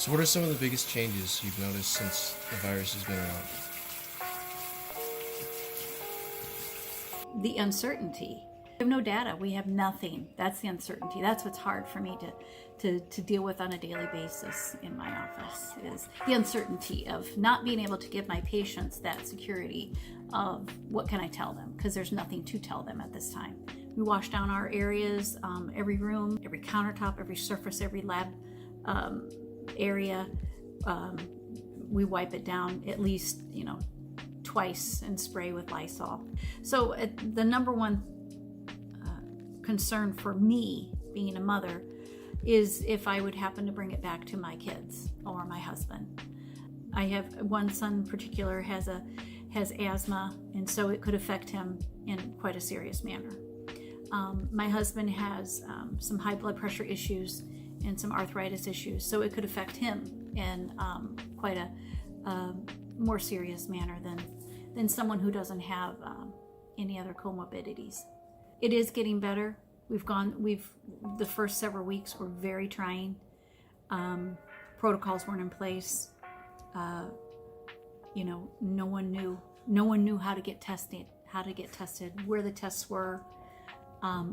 So what are some of the biggest changes you've noticed since the virus has been around? The uncertainty. We have no data. We have nothing. That's the uncertainty. That's what's hard for me to deal with on a daily basis in my office, is the uncertainty of not being able to give my patients that security of what can I tell them, because there's nothing to tell them at this time. We wash down our areas, every room, every countertop, every surface, every lab area. We wipe it down at least, twice and spray with Lysol. So the number one concern for me, being a mother, is if I would happen to bring it back to my kids or my husband. I have one son in particular has asthma, and so it could affect him in quite a serious manner. My husband has some high blood pressure issues and some arthritis issues, so it could affect him in quite a more serious manner than someone who doesn't have any other comorbidities. It is getting better. The first several weeks were very trying. Protocols weren't in place. No one knew how to get tested, where the tests were.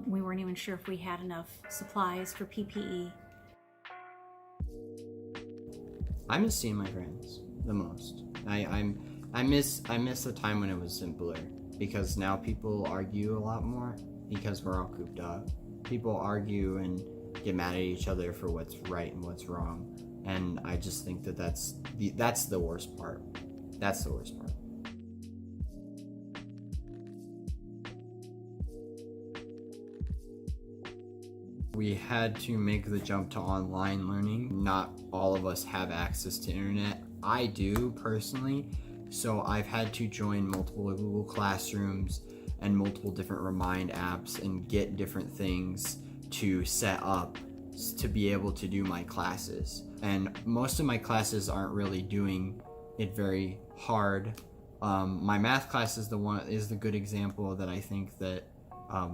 We weren't even sure if we had enough supplies for PPE. I miss seeing my friends the most. I miss the time when it was simpler, because now people argue a lot more because we're all cooped up. People argue and get mad at each other for what's right and what's wrong, and I just think that's the worst part. That's the worst part. We had to make the jump to online learning. Not all of us have access to internet. I do personally, so I've had to join multiple Google Classrooms and multiple different Remind apps and get different things to set up to be able to do my classes. And most of my classes aren't really doing it very hard. My math class is the good example that I think that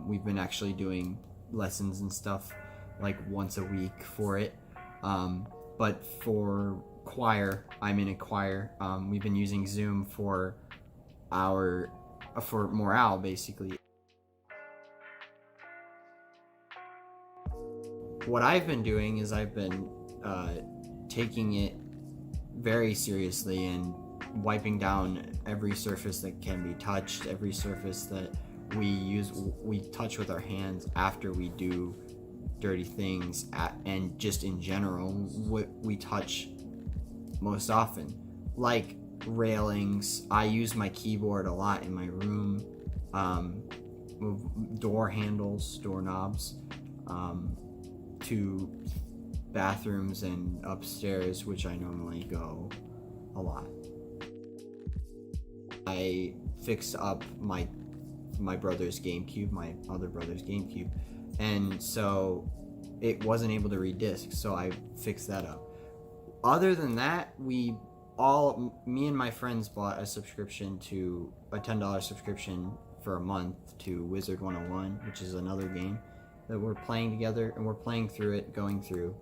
we've been actually doing lessons and stuff like once a week for it. But for choir, I'm in a choir. We've been using Zoom for morale, basically. What I've been doing is I've been taking it very seriously and wiping down every surface that can be touched, every surface that we touch with our hands after we do dirty things, and just in general what we touch most often, like railings. I use my keyboard a lot in my room, door handles, doorknobs, to bathrooms and upstairs, which I normally go a lot. I fixed up my brother's GameCube, my other brother's GameCube, and so it wasn't able to read discs, so I fixed that up. Other than that, me and my friends bought a $10 subscription for a month to Wizard 101, which is another game that we're playing together, and we're playing through it, going through.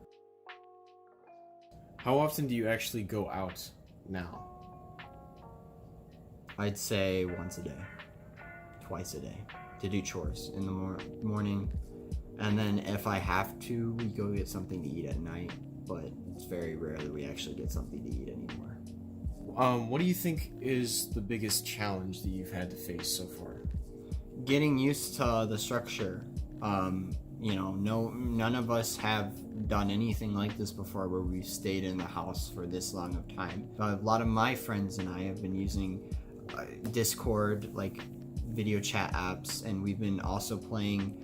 How often do you actually go out now? I'd say once a day, twice a day, to do chores in the morning, and then if I have to, we go get something to eat at night, but it's very rare that we actually get something to eat anymore. What do you think is the biggest challenge that you've had to face so far? Getting used to the structure. None of us have done anything like this before where we've stayed in the house for this long of time. A lot of my friends and I have been using Discord, like video chat apps, and we've been also playing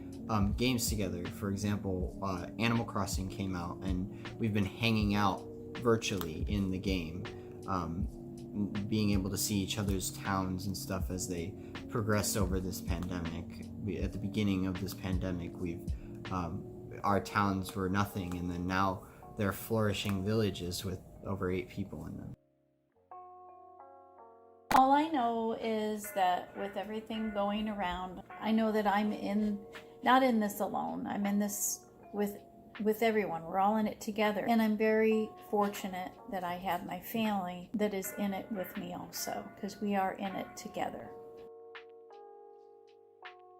games together. For example, Animal Crossing came out, and we've been hanging out virtually in the game, being able to see each other's towns and stuff as they progress over this pandemic. At the beginning of this pandemic, our towns were nothing, and then now they're flourishing villages with over 8 people in them. All I know is that with everything going around, I know that I'm not in this alone. I'm in this with with everyone. We're all in it together. And I'm very fortunate that I have my family that is in it with me also, because we are in it together.